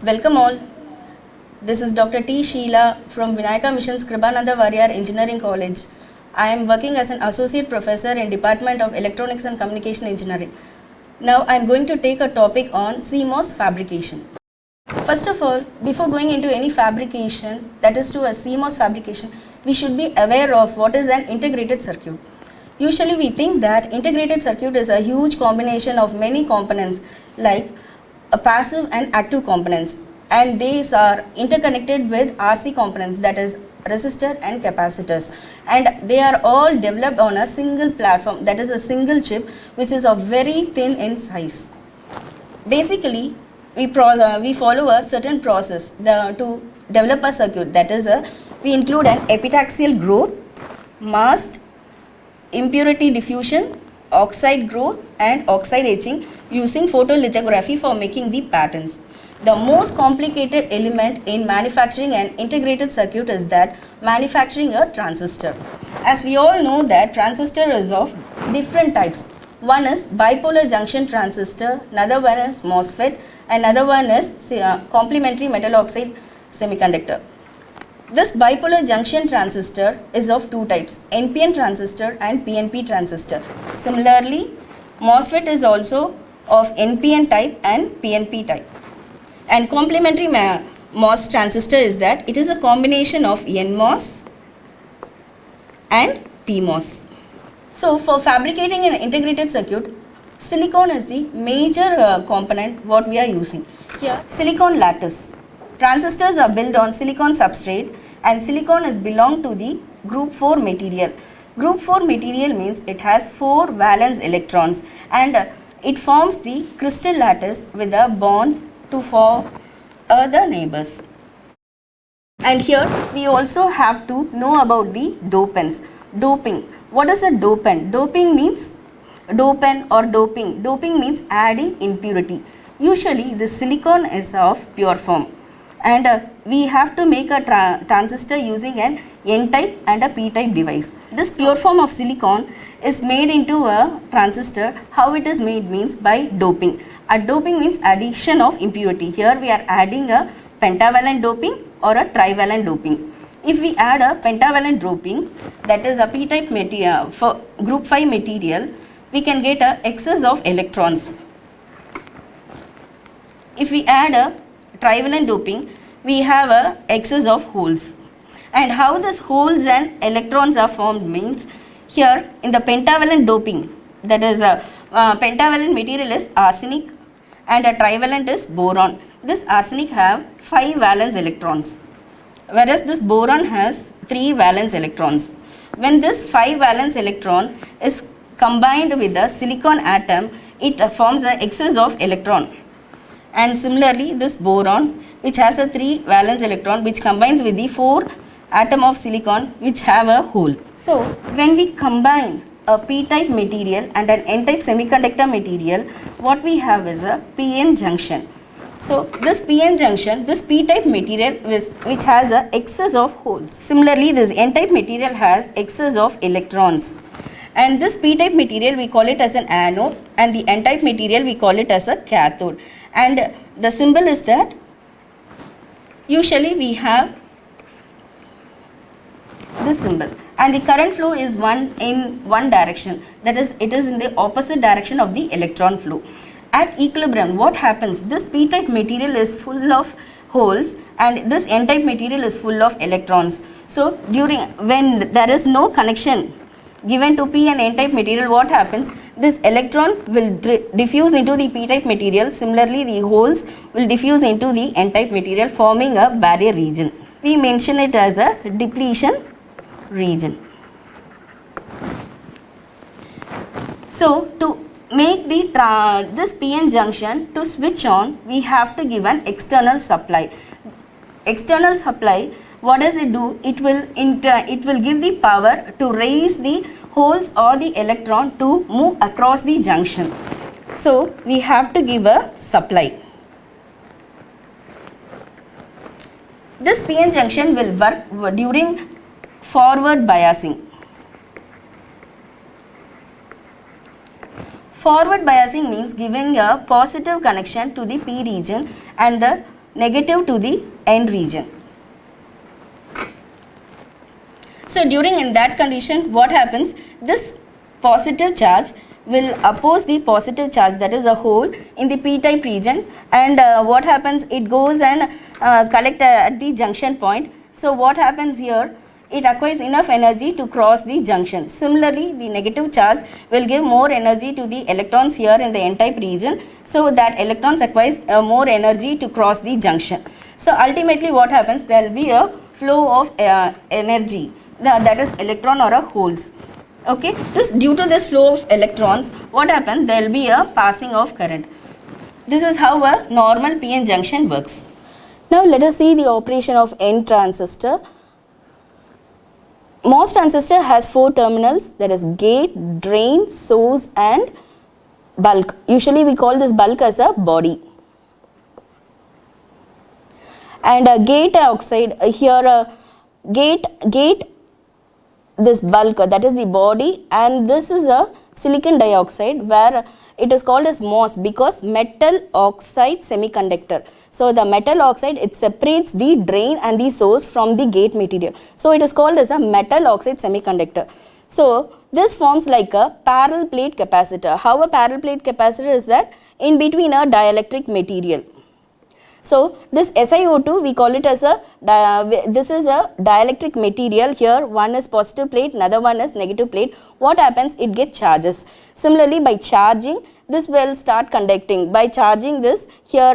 Welcome all. This is Dr. T. Sheila from Vinayaka Mission's Kribananda Varyar Engineering College. I am working as an associate professor in Department of Electronics and Communication Engineering. Now I am going to take a topic on Cmos fabrication. First of all, before going into any fabrication, that is to a Cmos fabrication, we should be aware of what is an integrated circuit. Usually we think that integrated circuit is a huge combination of many components like a passive and active components, and these are interconnected with RC components, that is resistor and capacitors, and they are all developed on a single platform, that is a single chip, which is of very thin in size. Basically we follow a certain process to develop a circuit, that is we include an epitaxial growth, masked, impurity diffusion, oxide growth and oxide etching using photolithography for making the patterns. The most complicated element in manufacturing an integrated circuit is that manufacturing a transistor. As we all know that transistor is of different types. One is bipolar junction transistor, another one is MOSFET, another one is complementary metal oxide semiconductor. This bipolar junction transistor is of two types, NPN transistor and PNP transistor. Similarly, MOSFET is also of NPN type and PNP type. And complementary MOS transistor is that it is a combination of NMOS and PMOS. So for fabricating an integrated circuit, silicon is the major component what we are using. Here, silicon lattice. Transistors are built on silicon substrate, and silicon is belong to the group 4 material. Group 4 material means it has 4 valence electrons, and it forms the crystal lattice with the bonds to form other neighbors. And here we also have to know about the dopants. Doping. What is a dopant? Doping means dopant or doping. Doping means adding impurity. Usually the silicon is of pure form, and we have to make a transistor using an N-type and a P-type device. This pure form of silicon is made into a transistor. How it is made means by doping. A doping means addition of impurity. Here we are adding a pentavalent doping or a trivalent doping. If we add a pentavalent doping, that is a P-type material for group 5 material, we can get a excess of electrons. If we add a trivalent doping, we have a excess of holes. And how this holes and electrons are formed means, here in the pentavalent doping, that is a pentavalent material is arsenic and a trivalent is boron. This arsenic have 5 valence electrons, whereas this boron has 3 valence electrons. When this 5 valence electron is combined with the silicon atom, it forms an excess of electron. And similarly, this boron, which has a 3 valence electron, which combines with the 4 atom of silicon, which have a hole. So when we combine a P-type material and an N-type semiconductor material, what we have is a PN junction. So this PN junction, this P-type material which has a excess of holes. Similarly, this N-type material has excess of electrons. And this P-type material we call it as an anode, and the N-type material we call it as a cathode. And the symbol is that usually we have this symbol, and the current flow is in one direction, that is it is in the opposite direction of the electron flow. At equilibrium, what happens? This P-type material is full of holes and this N-type material is full of electrons. So when there is no connection given to P and N-type material, what happens? This electron will diffuse into the P-type material. Similarly, the holes will diffuse into the N-type material, forming a barrier region. We mention it as a depletion region. So to make this PN junction to switch on, we have to give an external supply. External supply, what does it do? It will give the power to raise the holes or the electron to move across the junction. So we have to give a supply. This PN junction will work during forward biasing. Forward biasing means giving a positive connection to the P region and the negative to the N region. So during in that condition, what happens? This positive charge will oppose the positive charge, that is a hole in the p-type region, and what happens? It goes and collect at the junction point. So what happens here? It acquires enough energy to cross the junction. Similarly, the negative charge will give more energy to the electrons here in the n-type region, so that electrons acquires more energy to cross the junction. So ultimately what happens? There will be a flow of energy, that is electron or a holes. Okay, due to this flow of electrons, what happens? There will be a passing of current. This is how a normal p-n junction works. Now let us see the operation of N transistor. MOS transistor has 4 terminals, that is gate, drain, source and bulk. Usually we call this bulk as a body. And gate oxide, here gate, this bulk, that is the body, and this is a silicon dioxide, where it is called as MOS because metal oxide semiconductor. So the metal oxide, it separates the drain and the source from the gate material. So it is called as a metal oxide semiconductor. So this forms like a parallel plate capacitor. How a parallel plate capacitor is that? In between a dielectric material. So this SiO2, we call it as this is a dielectric material. Here one is positive plate, another one is negative plate. What happens? It gets charges. Similarly, by charging, this will start conducting. By charging this, here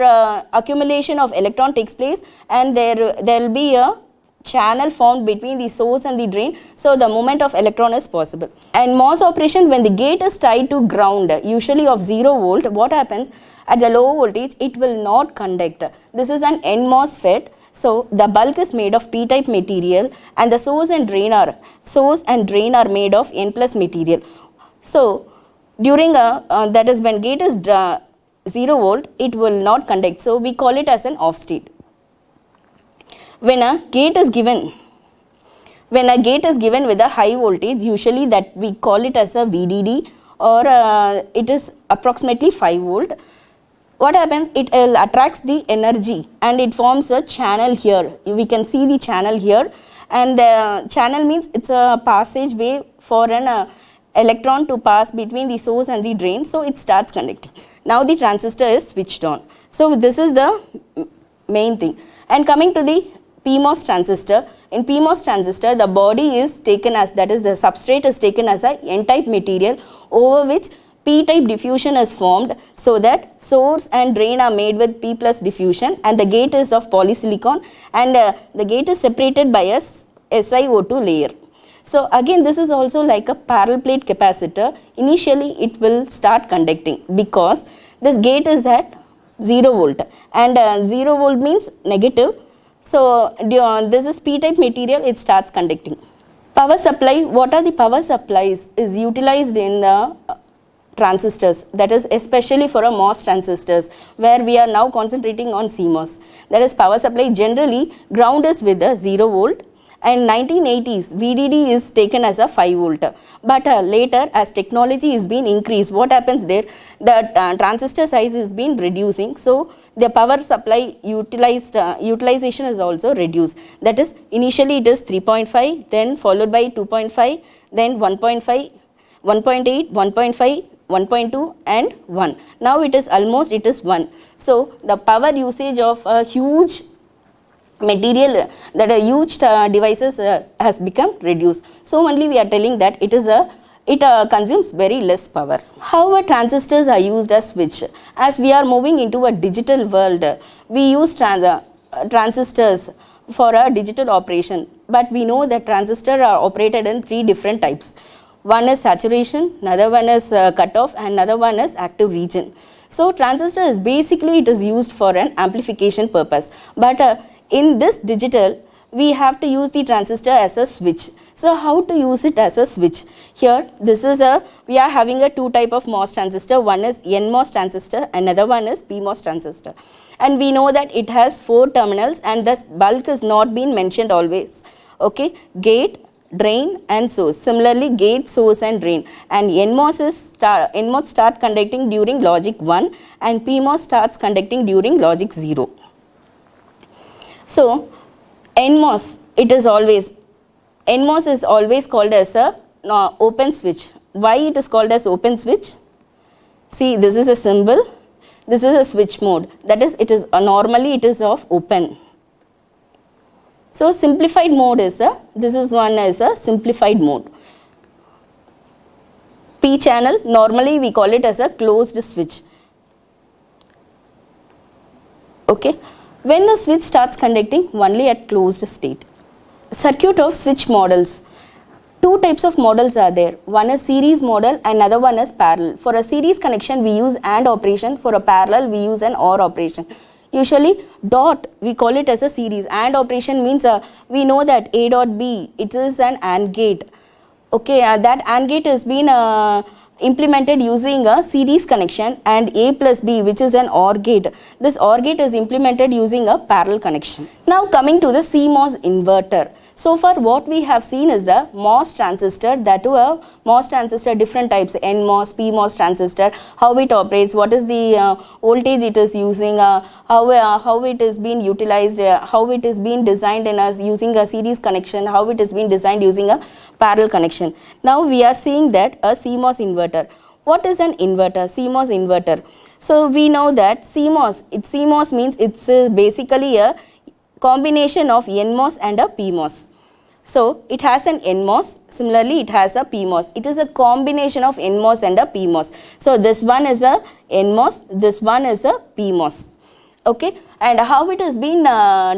accumulation of electron takes place, and there will be a channel formed between the source and the drain, so the movement of electron is possible. And MOS operation, when the gate is tied to ground, usually of 0 volt, what happens? At the low voltage, it will not conduct. This is an NMOS FET. So the bulk is made of p-type material, and the source and drain are made of N plus material. So during that is when gate is 0 volt, it will not conduct. So we call it as an off state. When a gate is given with a high voltage, usually that we call it as a VDD, or it is approximately 5 volt. What happens? It attracts the energy and it forms a channel here. We can see the channel here, and the channel means it's a passageway for an electron to pass between the source and the drain, so it starts conducting. Now the transistor is switched on. So this is the main thing. And coming to the PMOS transistor, in PMOS transistor the body is taken as, that is the substrate is taken as a N-type material over which P-type diffusion is formed, so that source and drain are made with P plus diffusion, and the gate is of polysilicon, and the gate is separated by a SiO2 layer. So again, this is also like a parallel plate capacitor. Initially it will start conducting because this gate is at 0 volt, and 0 volt means negative. So this is P-type material, it starts conducting. Power supply, what are the power supplies is utilized in the transistors, that is especially for a MOS transistors, where we are now concentrating on Cmos. That is power supply, generally ground is with a 0 volt, and 1980s VDD is taken as a 5 volt. But later, as technology is being increased, what happens there? The transistor size is being reducing, so the power supply utilization is also reduced. That is, initially it is 3.5, then followed by 2.5, then 1.5, 1.8, 1.5, 1.2 and 1. Now it is 1. So the power usage of a huge material, that a huge devices has become reduced. So only we are telling that it consumes very less power. How transistors are used as switch? As we are moving into a digital world, we use transistors for a digital operation, but we know that transistors are operated in 3 different types. One is saturation, another one is cutoff, and another one is active region. So transistor is basically, it is used for an amplification purpose, but in this digital we have to use the transistor as a switch. So how to use it as a switch? Here we are having a 2 type of MOS transistor. One is NMOS transistor, another one is PMOS transistor, and we know that it has 4 terminals, and this bulk is not been mentioned always. Okay, gate, drain and source. Similarly, gate, source and drain. And NMOS start conducting during logic 1, and PMOS starts conducting during logic 0. So NMOS, NMOS is always called as a open switch. Why it is called as open switch? See, this is a symbol, this is a switch mode, that is it is normally it is of open. So simplified mode is this is one as a simplified mode. P channel, normally we call it as a closed switch. Okay, when the switch starts conducting only at closed state. Circuit of switch models. Two types of models are there. One is series model and another one is parallel. For a series connection we use AND operation, for a parallel we use an OR operation. Usually dot we call it as a series. AND operation means we know that A dot B, it is an AND gate. Okay, that AND gate has been implemented using a series connection, and A plus B, which is an OR gate. This OR gate is implemented using a parallel connection. Now coming to the CMOS inverter. So far what we have seen is the MOS transistor, that too a MOS transistor, different types, NMOS, PMOS transistor, how it operates, what is the voltage it is using, how it is being utilized, how it is being designed in us using a series connection, how it is being designed using a parallel connection. Now we are seeing that a CMOS inverter. What is an inverter? CMOS inverter. So we know that CMOS means it's basically a combination of NMOS and a PMOS. So it has an NMOS, similarly it has a PMOS. It is a combination of NMOS and a PMOS. So this one is a NMOS, this one is a PMOS. Okay, and how it has been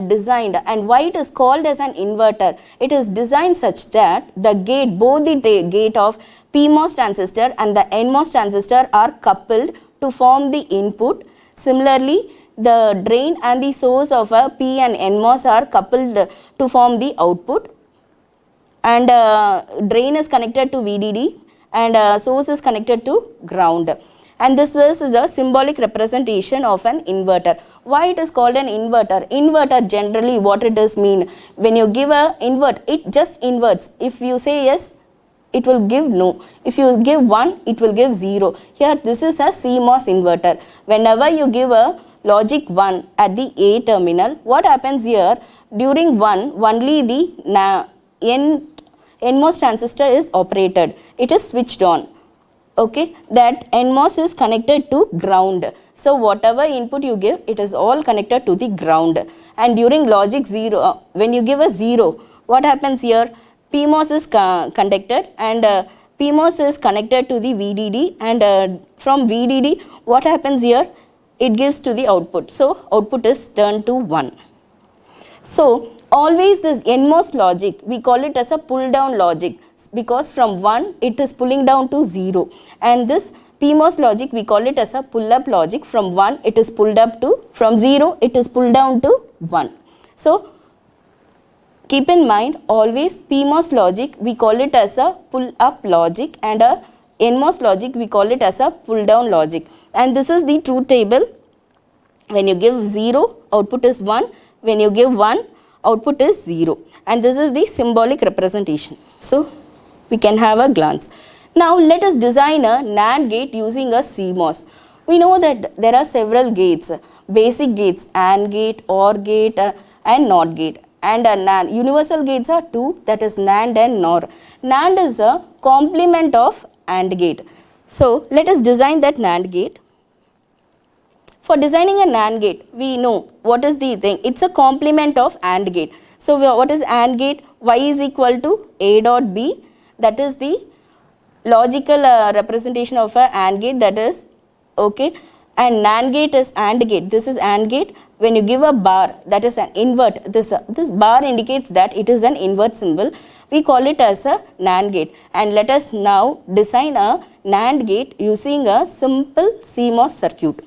designed and why it is called as an inverter. It is designed such that the gate, both the gate of PMOS transistor and the NMOS transistor are coupled to form the input. Similarly, the drain and the source of a P and NMOS are coupled to form the output, and drain is connected to VDD and source is connected to ground. And this was the symbolic representation of an inverter. Why it is called an inverter? Inverter generally what it does mean, when you give a invert, it just inverts. If you say yes, it will give no. If you give 1, it will give 0. Here this is a CMOS inverter. Whenever you give a logic 1 at the A terminal, what happens here? During 1, only the NMOS transistor is operated. It is switched on. Okay, that NMOS is connected to ground. So whatever input you give, it is all connected to the ground. And during logic 0, when you give a 0, what happens here? PMOS is conducted and PMOS is connected to the VDD, and from VDD, what happens here? It gives to the output. So output is turned to 1. So always this NMOS logic, we call it as a pull down logic, because from 1 it is pulling down to 0, and this PMOS logic we call it as a pull up logic. From 1 it is pulled up to, from 0 it is pulled down to 1. So keep in mind, always PMOS logic we call it as a pull up logic, and a NMOS logic we call it as a pull down logic. And this is the truth table. When you give 0, output is 1. When you give 1, output is 0. And this is the symbolic representation. So we can have a glance. Now let us design a NAND gate using a CMOS. We know that there are several gates, basic gates, AND gate, OR gate and NOT gate. And NAND. Universal gates are 2, that is NAND and NOR. NAND is a complement of AND gate. So let us design that NAND gate. For designing a NAND gate, we know what is the thing. It's a complement of AND gate. So what is AND gate? Y is equal to A dot B. That is the logical representation of a AND gate, that is okay. And NAND gate is AND gate. This is AND gate. When you give a bar, that is an invert. This bar indicates that it is an invert symbol. We call it as a NAND gate. And let us now design a NAND gate using a simple CMOS circuit.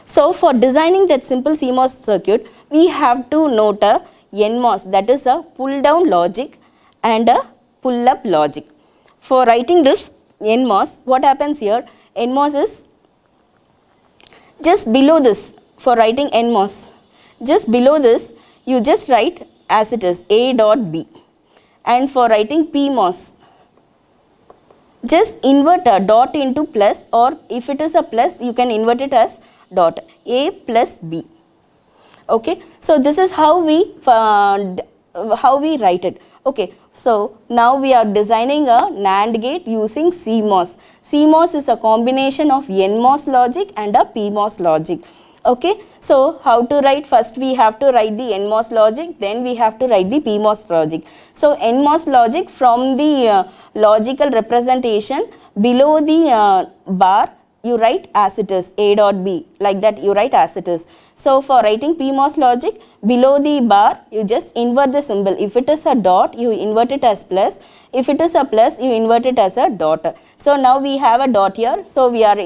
So for designing that simple CMOS circuit, we have to note a NMOS, that is a pull down logic, and a pull up logic. For writing this NMOS, what happens here? NMOS is just below this. For writing NMOS, just below this, you just write as it is, A dot B. And for writing PMOS, just invert a dot into plus, or if it is a plus, you can invert it as dot, A plus B. Okay, so this is how we write it. Okay, so now we are designing a NAND gate using Cmos. Cmos is a combination of NMOS logic and a PMOS logic. Okay, so how to write? First we have to write the NMOS logic, then we have to write the PMOS logic. So NMOS logic, from the logical representation below the bar, you write as it is, A dot B, like that you write as it is. So for writing PMOS logic, below the bar you just invert the symbol. If it is a dot, you invert it as plus. If it is a plus, you invert it as a dot. So now we have a dot here, so we are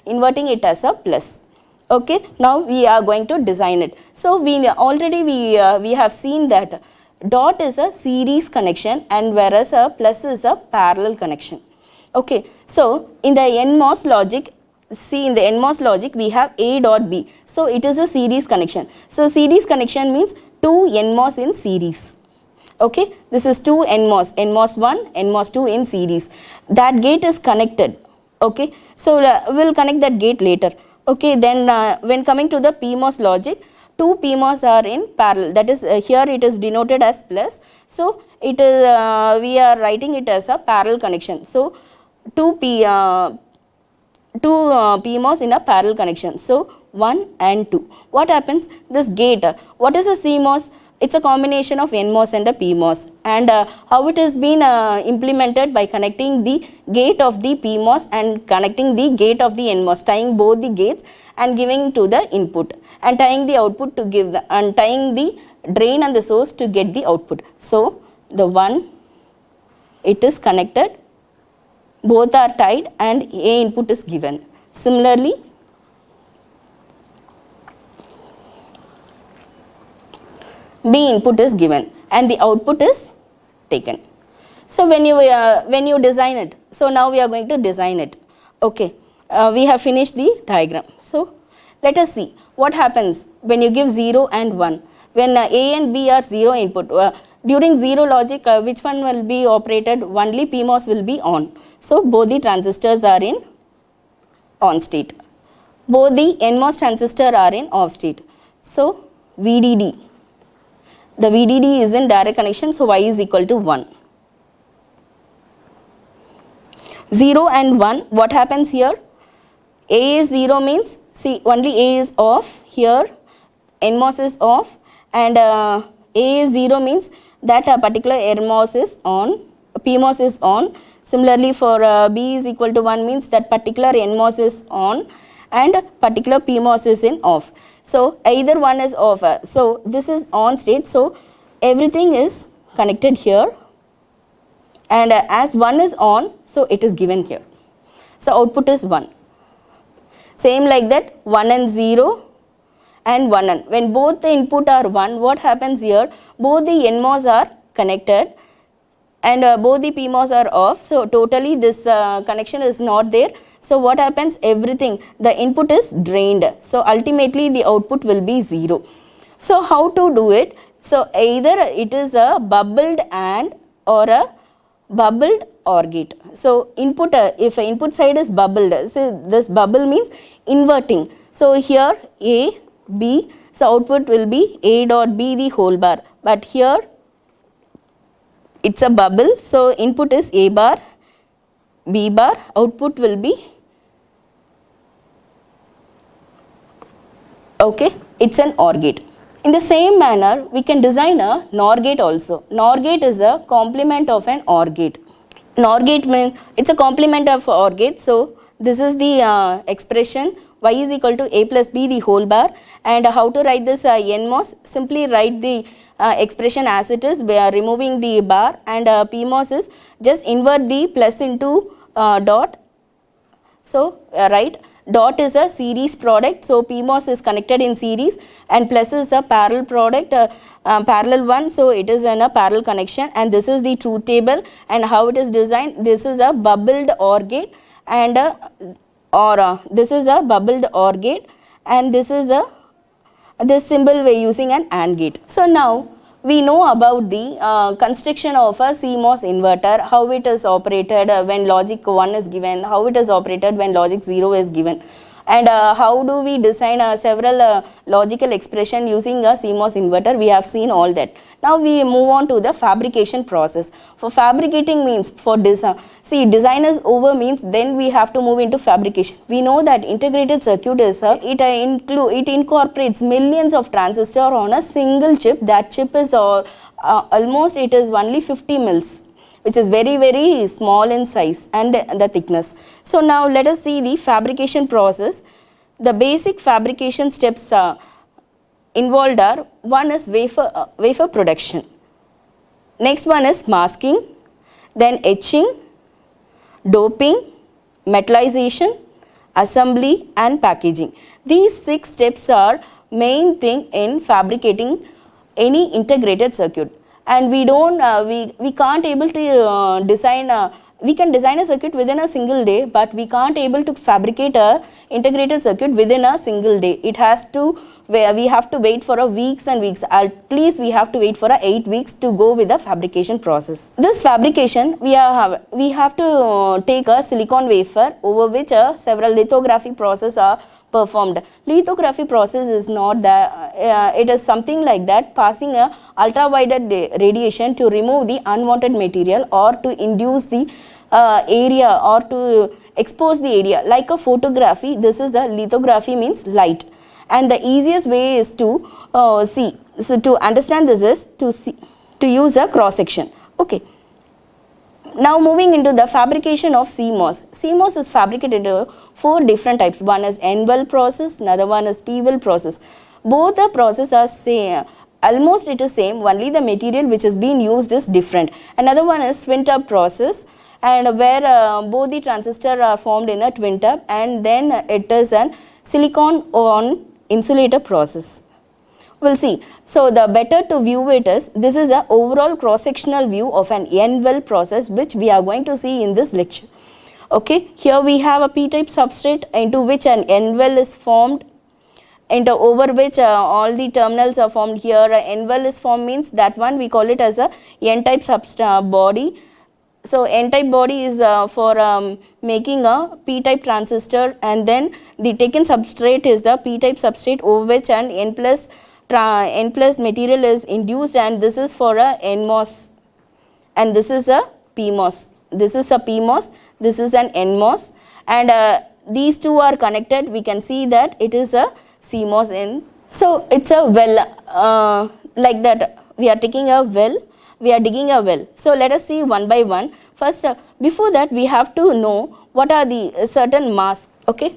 inverting it as a plus. Okay, now we are going to design it. So we have seen that dot is a series connection, and whereas a plus is a parallel connection. Okay, so in the NMOS logic, see, in the NMOS logic we have A dot B. So it is a series connection. So series connection means two NMOS in series. Okay, this is two NMOS, NMOS 1, NMOS 2 in series. That gate is connected. Okay, so we'll connect that gate later. Okay, then when coming to the PMOS logic, two PMOS are in parallel. That is, here it is denoted as plus. So it is we are writing it as a parallel connection. So two PMOS in a parallel connection. So 1 and 2. What happens? This gate, what is a CMOS? It's a combination of NMOS and a PMOS. And how it has been implemented by connecting the gate of the PMOS and connecting the gate of the NMOS, tying both the gates and giving to the input, and tying the output to give the, and tying the drain and the source to get the output. So the one, it is connected, both are tied, and A input is given. Similarly, B input is given and the output is taken. So when you design it, so now we are going to design it. Okay, we have finished the diagram. So let us see what happens when you give 0 and 1. When A and B are 0 input, during 0 logic, which one will be operated? Only PMOS will be on. So both the transistors are in on state. Both the NMOS transistor are in off state. So VDD. The VDD is in direct connection, so Y is equal to 1. 0 and 1, what happens here? A is 0 means, see, only A is off, here NMOS is off, and A is 0 means that a particular NMOS is on, PMOS is on. Similarly for B is equal to 1 means that particular NMOS is on and particular PMOS is in off. So either one is off. So this is on state. So everything is connected here, and as 1 is on, so it is given here. So output is 1. Same like that, 1 and 0 and 1 and. When both the input are 1, what happens here? Both the NMOS are connected and both the PMOS are off. So totally this connection is not there. So what happens? Everything, the input is drained. So ultimately the output will be 0. So how to do it? So either it is a bubbled AND or a bubbled OR gate. So input, if input side is bubbled, so this bubble means inverting. So here A, B, so output will be A dot B the whole bar. But here it's a bubble, so input is A bar, B bar, output will be, okay, it's an OR gate. In the same manner, we can design a NOR gate also. NOR gate is a complement of an OR gate. NOR gate means it's a complement of OR gate. So this is the expression Y is equal to A plus B the whole bar. And how to write this NMOS? Simply write the expression as it is by removing the bar, and PMOS is just invert the plus into dot. So right, dot is a series product, so PMOS is connected in series, and plus is a parallel product, parallel one, so it is in a parallel connection. And this is the truth table, and how it is designed. This is a bubbled OR gate, and this is a bubbled OR gate, and this is this symbol we are using an AND gate. So now we know about the construction of a CMOS inverter, how it is operated when logic 1 is given, how it is operated when logic 0 is given. And how do we design several logical expression using a CMOS inverter? We have seen all that. Now we move on to the fabrication process. For fabricating means for design. See, design is over means then we have to move into fabrication. We know that integrated circuit is it incorporates millions of transistors on a single chip. That chip is almost it is only 50 mils, which is very small in size and the thickness. So now let us see the fabrication process. The basic fabrication steps involved are, one is wafer production, next one is masking, then etching, doping, metallization, assembly and packaging. These 6 steps are main thing in fabricating any integrated circuit. And we don't we can't able to design we can design a circuit within a single day, but we can't able to fabricate a integrated circuit within a single day. It has to, we have to wait for weeks and weeks. At least we have to wait for 8 weeks to go with the fabrication process. This fabrication, we have to take a silicon wafer over which several lithography process are performed. Lithography process is not that, it is something like that, passing a ultraviolet radiation to remove the unwanted material or to induce the area or to expose the area. Like a photography, this is the lithography means light. And the easiest way is to see. So to understand this is to use a cross section. Okay. Now moving into the fabrication of CMOS. CMOS is fabricated into 4 different types. One is N-well process, another one is P-well process. Both the processes are same. Almost it is same, only the material which is being used is different. Another one is twin tub process, and where both the transistors are formed in a twin tub, and then it is an silicon on insulator process. We'll see. So the better to view it is, this is an overall cross-sectional view of an N-well process which we are going to see in this lecture. Okay, here we have a p-type substrate into which an N-well is formed, into over which all the terminals are formed. Here N-well is formed means that one we call it as a N-type body. So N-type body is for making a p-type transistor, and then the taken substrate is the p-type substrate over which an N plus material is induced, and this is for a NMOS, and this is a PMOS. This is a PMOS, this is an NMOS, and these two are connected. We can see that it is a CMOS in. So it's a well, like that we are taking a well, we are digging a well. So let us see one by one. First, before that we have to know what are the certain masks, okay,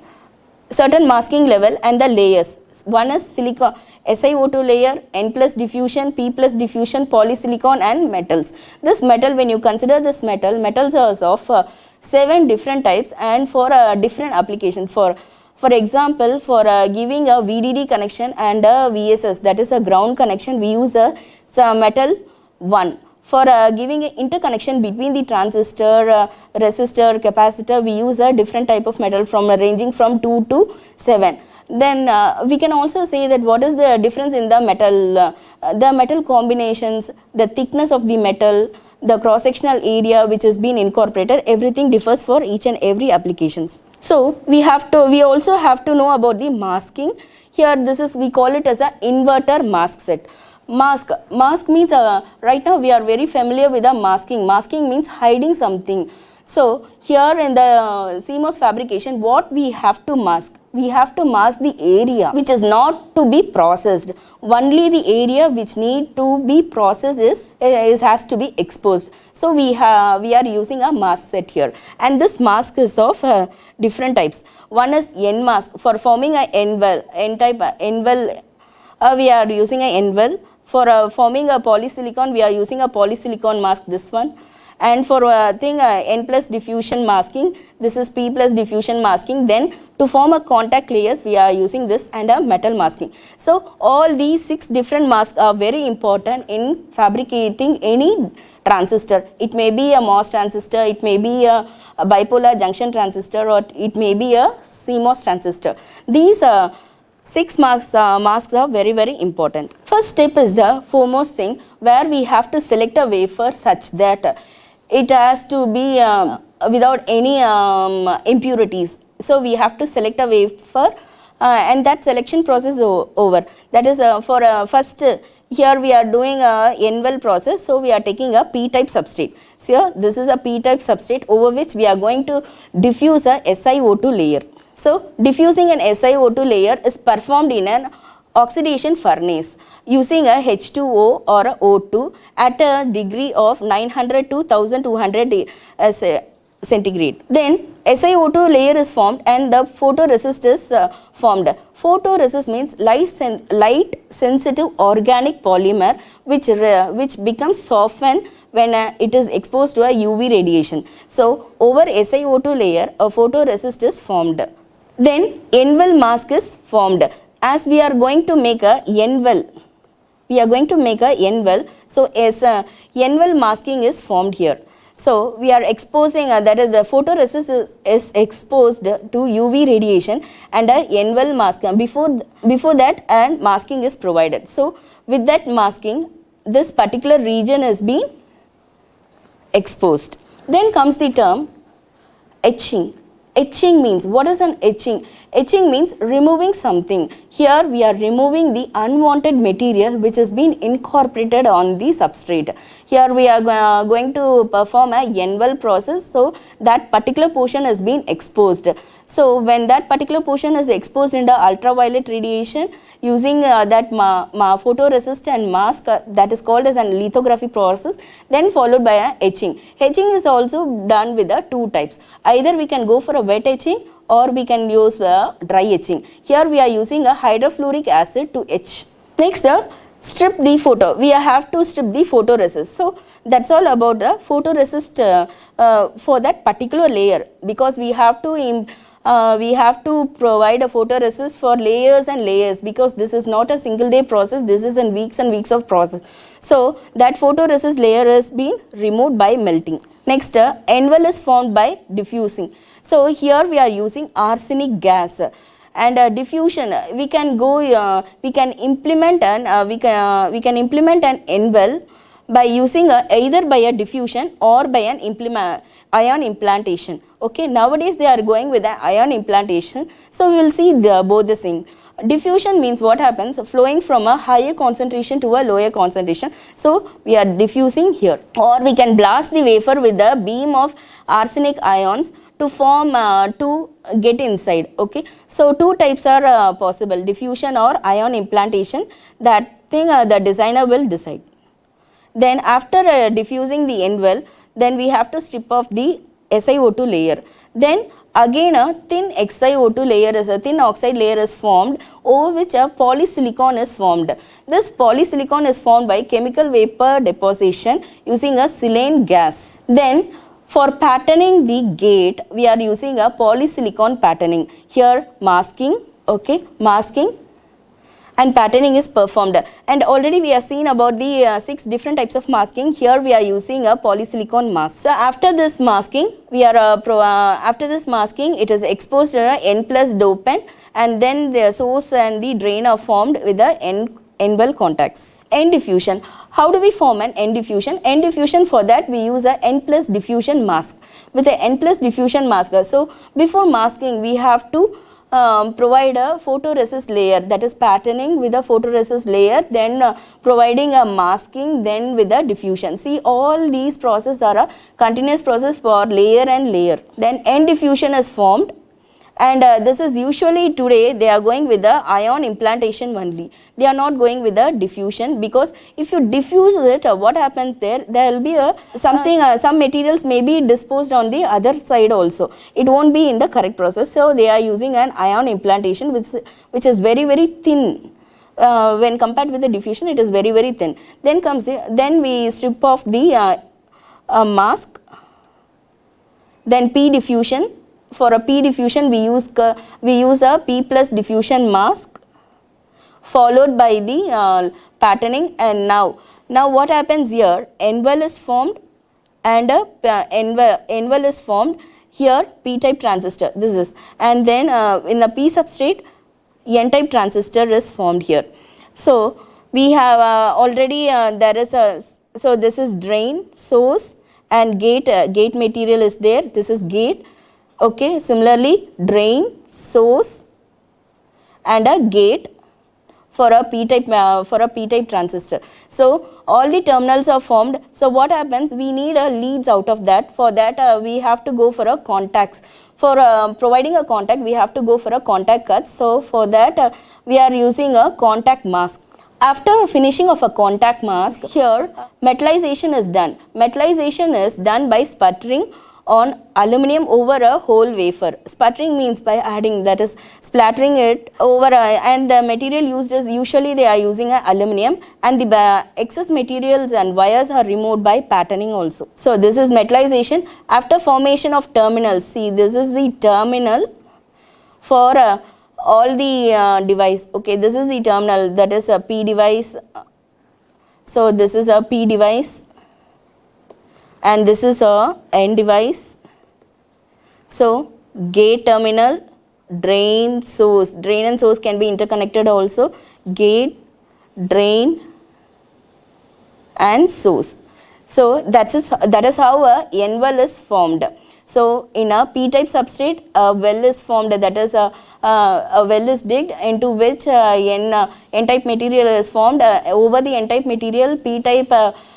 certain masking level and the layers. One is silicon, SiO2 layer, N plus diffusion, P plus diffusion, polysilicon and metals. This metal, when you consider this metals are of 7 different types and for different applications. For example, for giving a VDD connection and a VSS, that is a ground connection, we use a metal 1. For giving an interconnection between the transistor, resistor, capacitor, we use a different type of metal from ranging from 2 to 7. Then we can also say that what is the difference in the metal combinations, the thickness of the metal, the cross-sectional area which has been incorporated, everything differs for each and every applications. So we also have to know about the masking. Here we call it as an inverter mask set. Mask means right now we are very familiar with the masking. Masking means hiding something. So here in the CMOS fabrication, what we have to mask? We have to mask the area which is not to be processed. Only the area which need to be processed has to be exposed. So we are using a mask set here, and this mask is of different types. One is N mask for forming a N-well, N-type N-well. We are using a N-well. For forming a polysilicon, we are using a polysilicon mask, this one. And for N plus diffusion masking, this is P plus diffusion masking. Then to form a contact layers, we are using this and a metal masking. So all these 6 different masks are very important in fabricating any transistor. It may be a MOS transistor, it may be a bipolar junction transistor, or it may be a CMOS transistor. These 6 masks are very important. First step is the foremost thing, where we have to select a wafer such that it has to be without any impurities. So we have to select a wafer and that selection process is over. That is for first here we are doing a N-well process, so we are taking a p-type substrate. So here this is a p-type substrate over which we are going to diffuse a SiO2 layer. So diffusing an SiO2 layer is performed in an oxidation furnace using a H2O or a O2 at a degree of 900 to 1200 centigrade. Then SiO2 layer is formed and the photoresist is formed. Photoresist means light sensitive organic polymer which becomes softened when it is exposed to a UV radiation. So over SiO2 layer a photoresist is formed. Then N-well mask is formed. As we are going to make a N-well, so as N-well masking is formed here. So we are exposing that is the photoresist is exposed to UV radiation and a N-well mask. Before that and masking is provided. So with that masking, this particular region is being exposed. Then comes the term etching. Etching means, what is an etching? Etching means removing something. Here we are removing the unwanted material which has been incorporated on the substrate. Here we are going to perform a N-well process, so that particular portion has been exposed. So when that particular portion is exposed in the ultraviolet radiation using that photoresist and mask that is called as a lithography process, then followed by a etching. Etching is also done with the two types. Either we can go for a wet etching or we can use dry etching. Here we are using a hydrofluoric acid to etch. Next, strip the photo. We have to strip the photoresist. So that's all about the photoresist for that particular layer, because we have to provide a photoresist for layers and layers, because this is not a single day process, this is in weeks and weeks of process. So that photoresist layer is being removed by melting. Next, N-well is formed by diffusing. So here we are using arsenic gas and diffusion. We can implement an N-well by using either by a diffusion or by an ion implantation. Okay, nowadays they are going with the ion implantation, so we will see both the same. Diffusion means what happens, flowing from a higher concentration to a lower concentration. So we are diffusing here, or we can blast the wafer with a beam of arsenic ions to form to get inside. Okay, so two types are possible, diffusion or ion implantation. That thing the designer will decide. Then after diffusing the N-well, then we have to strip off the SiO2 layer. Then again a thin XiO2 layer is a thin oxide layer is formed, over which a polysilicon is formed. This polysilicon is formed by chemical vapor deposition using a silane gas. Then for patterning the gate, we are using a polysilicon patterning. Here masking, okay, masking and patterning is performed. And already we have seen about the 6 different types of masking. Here we are using a polysilicon mask. So after this masking, it is exposed to an N+ dopant, and then the source and the drain are formed with the N-well contacts. N diffusion. How do we form an N diffusion? N diffusion, for that we use a N+ diffusion mask. With a N+ diffusion mask, so before masking we have to provide a photoresist layer, that is patterning with a photoresist layer, then providing a masking, then with a diffusion. See, all these processes are a continuous process for layer and layer. Then N diffusion is formed, and this is usually today they are going with the ion implantation only. They are not going with the diffusion, because if you diffuse it, what happens there will be some materials may be disposed on the other side also. It won't be in the correct process. So they are using an ion implantation which is very, very thin. When compared with the diffusion, it is very, very thin. Then we strip off the mask. Then P diffusion. For a P diffusion, we use a P+ diffusion mask, followed by the patterning. And now what happens here? N-well is formed, and N-well is formed here. P-type transistor. This is, and then in the P substrate, N-type transistor is formed here. So we have already there is a, so this is drain, source, and gate. Gate material is there. This is gate. Okay, similarly drain, source and a gate for a p-type transistor. So all the terminals are formed. So what happens, we need a leads out of that. For that we have to go for a contacts. For providing a contact, we have to go for a contact cut. So for that we are using a contact mask. After finishing of a contact mask, here metallization is done. Metallization is done by sputtering on aluminum over a whole wafer. Sputtering means by adding, that is splattering it over and the material used is usually they are using a aluminum, and the excess materials and wires are removed by patterning also. So this is metallization. After formation of terminals, see this is the terminal for all the device. Okay, this is the terminal, that is a P device. So this is a P device and this is a N device. So gate terminal, drain, source. Drain and source can be interconnected also. Gate, drain and source. So that is how a N well is formed. So in a p-type substrate, a well is formed, that is a well is digged into which n-type material is formed. Over the n-type material, p-type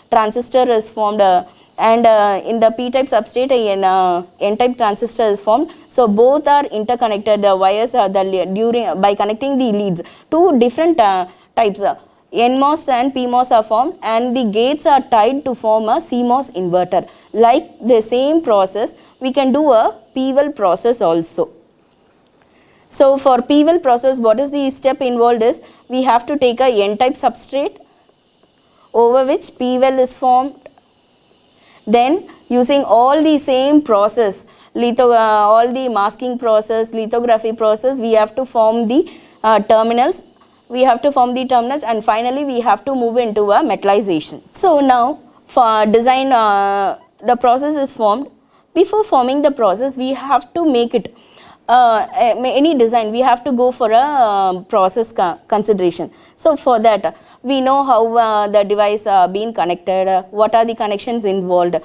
transistor is formed, and in the p-type substrate n-type transistor is formed. So both are interconnected. The wires are by connecting the leads. Two different types. Nmos and Pmos are formed, and the gates are tied to form a Cmos inverter. Like the same process, we can do a P-well process also. So for P-well process, what is the step involved is, we have to take a N-type substrate over which P-well is formed. Then using all the same process, all the masking process, lithography process, we have to form the terminals. And finally we have to move into a metallization. So now for design, the process is formed. Before forming the process, we have to make it. Any design, we have to go for a process consideration. So for that, we know how the device being connected, what are the connections involved.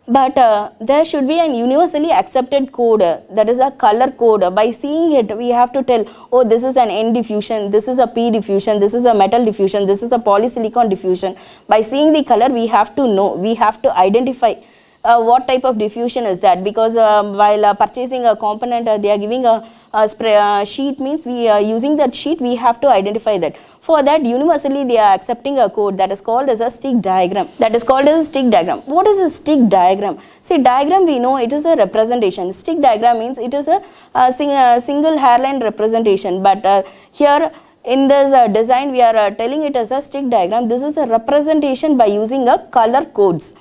But there should be an universally accepted code, that is a color code. By seeing it, we have to tell, oh, this is an N diffusion, this is a P diffusion, this is a metal diffusion, this is a polysilicon diffusion. By seeing the color, we have to know, we have to identify what type of diffusion is that, because while purchasing a component, they are giving a sheet, means we are using that sheet, we have to identify that. For that, universally they are accepting a code that is called as a stick diagram. What is a stick diagram? See, diagram, we know it is a representation. Stick diagram means it is a single hairline representation, but here in this design we are telling it as a stick diagram. This is a representation by using a color codes.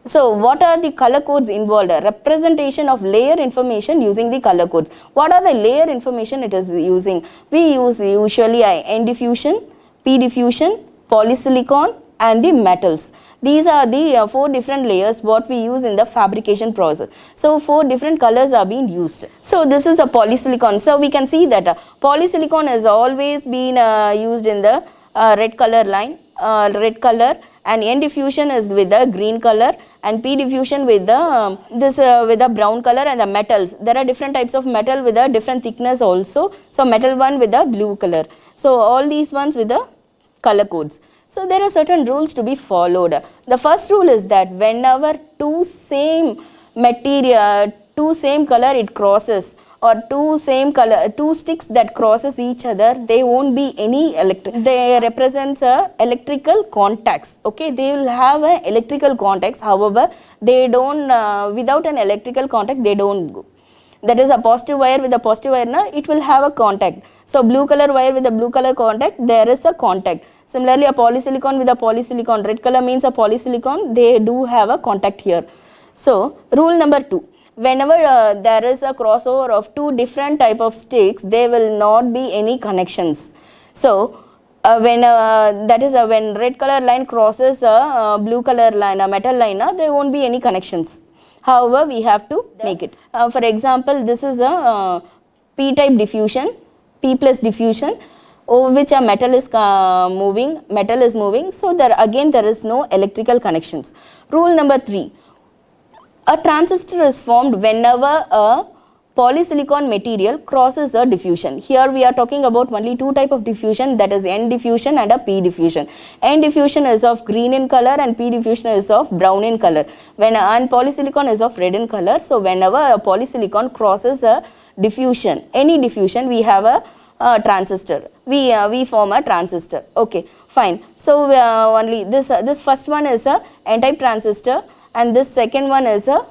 So what are the color codes involved? Representation of layer information using the color codes. What are the layer information it is using? We use usually N diffusion, P diffusion, polysilicon and the metals. These are the 4 different layers what we use in the fabrication process. So 4 different colors are being used. So this is a polysilicon. So we can see that polysilicon has always been used in the red color line, red color, and N diffusion is with the green color, and P diffusion with the with the brown color, and the metals. There are different types of metal with a different thickness also. So metal one with the blue color. So all these ones with the color codes. So there are certain rules to be followed. The first rule is that whenever two same material, two same color it crosses, or two sticks that crosses each other, they won't be any they represents electrical contacts. Okay, they will have a electrical contacts. However, they don't without an electrical contact they don't go. That is, a positive wire with a positive wire, it will have a contact. So blue color wire with a blue color contact, there is a contact. Similarly, a polysilicon with a polysilicon, red color means a polysilicon, they do have a contact here. So rule number 2. Whenever there is a crossover of 2 different type of sticks, there will not be any connections. So when red color line crosses a blue color line, a metal line, there won't be any connections. However, we have to make it. For example, this is a p-type diffusion, p plus diffusion, over which a metal is moving. So there is no electrical connections. Rule number 3. A transistor is formed whenever a polysilicon material crosses a diffusion. Here we are talking about only two type of diffusion, that is N diffusion and a P diffusion. N diffusion is of green in color and P diffusion is of brown in color. And polysilicon is of red in color. So whenever a polysilicon crosses a diffusion, any diffusion, we have a transistor. We form a transistor. Okay, fine. So only this first one is a N-type transistor and this second one is a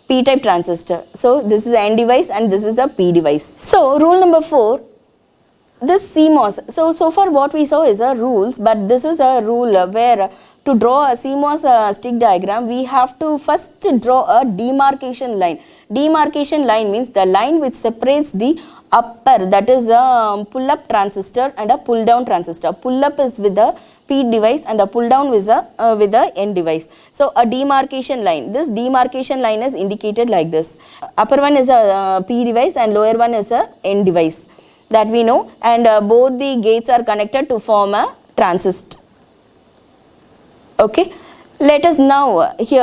P-type transistor. So this is the N device and this is the P device. So rule number 4, this CMOS. So far what we saw is a rules, but this is a rule where to draw a CMOS stick diagram, we have to first draw a demarcation line. Demarcation line means the line which separates the upper, that is a pull-up transistor and a pull-down transistor. Pull-up is with the P device and a pull-down with the N device. So a demarcation line. This demarcation line is indicated like this. Upper one is a P device and lower one is a N device. That we know, and both the gates are connected to form a transistor. Okay, let us now see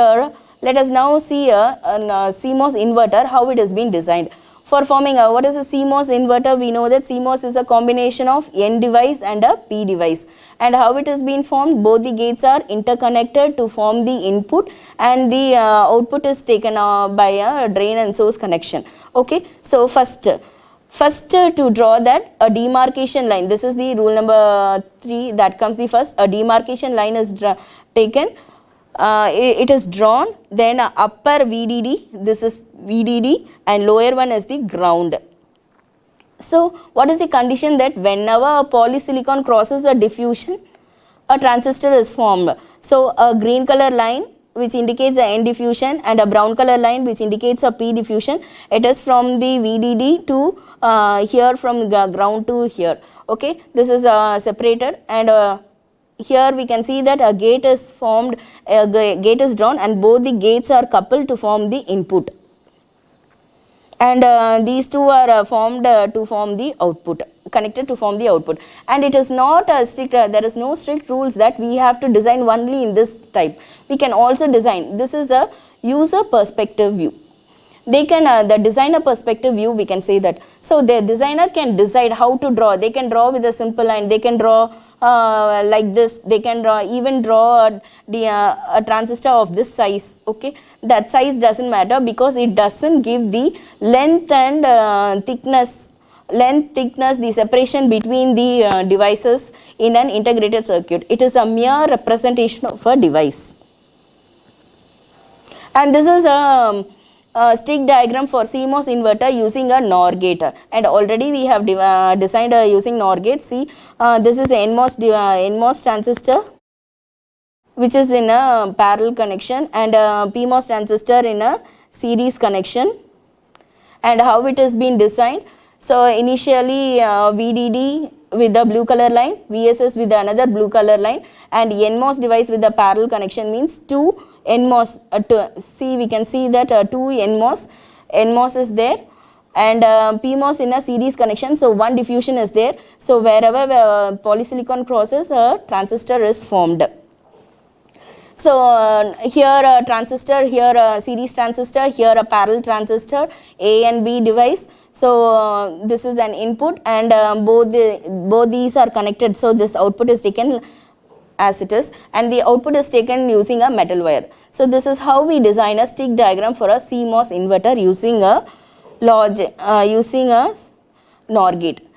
a CMOS inverter, how it has been designed. For forming what is a CMOS inverter, we know that CMOS is a combination of N device and a P device. And how it has been formed, both the gates are interconnected to form the input and the output is taken by a drain and source connection. Okay, so first to draw that a demarcation line, this is the rule number 3, that comes the first, a demarcation line is taken, it is drawn, then upper VDD, this is VDD and lower one is the ground. So what is the condition, that whenever a polysilicon crosses a diffusion, a transistor is formed. So a green color line which indicates the N diffusion and a brown color line which indicates a P diffusion, it is from the VDD to here, from the ground to here. Okay, this is separated, and here we can see that a gate is formed, a gate is drawn and both the gates are coupled to form the input, and these two are formed to form the output, connected to form the output. And it is not a strict, there is no strict rules that we have to design only in this type. We can also design, this is the user perspective view. They can, the designer perspective view, we can say that. So the designer can decide how to draw. They can draw with a simple line, they can draw like this, they can even draw a transistor of this size. Okay, that size doesn't matter because it doesn't give the length and thickness, the separation between the devices in an integrated circuit. It is a mere representation of a device. And this is a stick diagram for CMOS inverter using a NOR gate, and already we have designed using NOR gate. See, this is a NMOS transistor which is in a parallel connection, and PMOS transistor in a series connection. And how it has been designed, so initially VDD with the blue color line, VSS with another blue color line, and NMOS device with the parallel connection means two NMOS. See, we can see that two NMOS is there, and PMOS in a series connection. So one diffusion is there. So wherever polysilicon crosses, a transistor is formed. So here a transistor, here a series transistor, here a parallel transistor, A and B device. So this is an input, and both these are connected. So this output is taken as it is, and the output is taken using a metal wire. So this is how we design a stick diagram for a CMOS inverter using a NOR gate.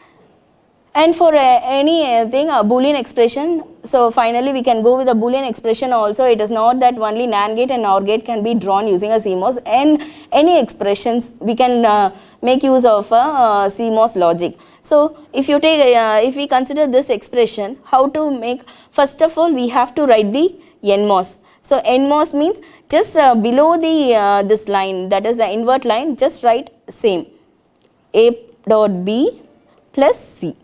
And for anything, a Boolean expression, so finally we can go with a Boolean expression also. It is not that only NAND gate and NOR gate can be drawn using a CMOS, and any expressions we can make use of a CMOS logic. So if you take, if we consider this expression, how to make, first of all we have to write the NMOS. So NMOS means just below the this line, that is the invert line, just write same, A dot B plus C.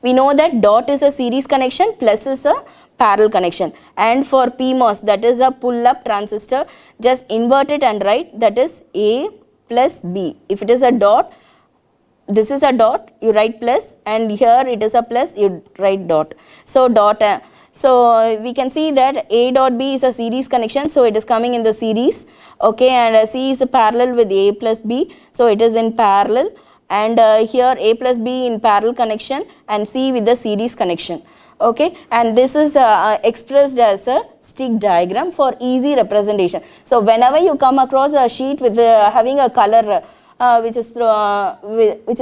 We know that dot is a series connection, plus is a parallel connection. And for PMOS, that is a pull-up transistor, just invert it and write, that is A plus B. If it is a dot, this is a dot, you write plus, and here it is a plus, you write dot. So dot, So we can see that A dot B is a series connection, so it is coming in the series, okay, and C is parallel with A plus B, so it is in parallel, and here A plus B in parallel connection and C with the series connection, okay, and this is expressed as a stick diagram for easy representation. So whenever you come across a sheet with having a color which is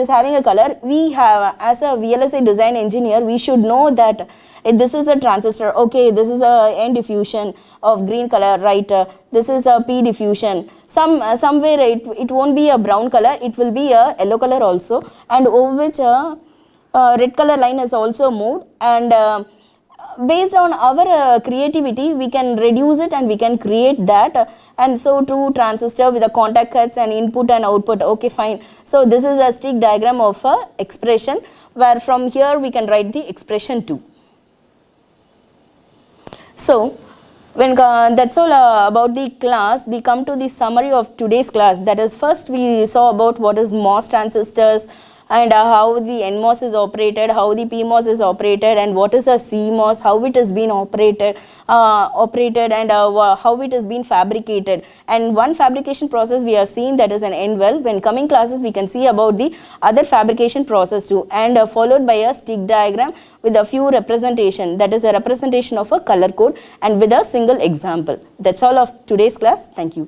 having a color, we have, as a VLSI design engineer, we should know that this is a transistor, okay, this is a N diffusion of green color, right, this is a P diffusion, somewhere it won't be a brown color, it will be a yellow color also, and over which red color line is also moved, and based on our creativity we can reduce it and we can create that, and so true transistor with the contact cuts and input and output, okay, fine. So this is a stick diagram of a expression, where from here we can write the expression too. So when that's all about the class, we come to the summary of today's class. That is, first we saw about what is MOS transistors, and how the NMOS is operated, how the PMOS is operated, and what is a CMOS, how it has been operated, and how it has been fabricated. And one fabrication process we have seen, that is an N-well. When coming classes we can see about the other fabrication process too, and followed by a stick diagram with a few representation, that is a representation of a color code and with a single example. That's all of today's class. Thank you.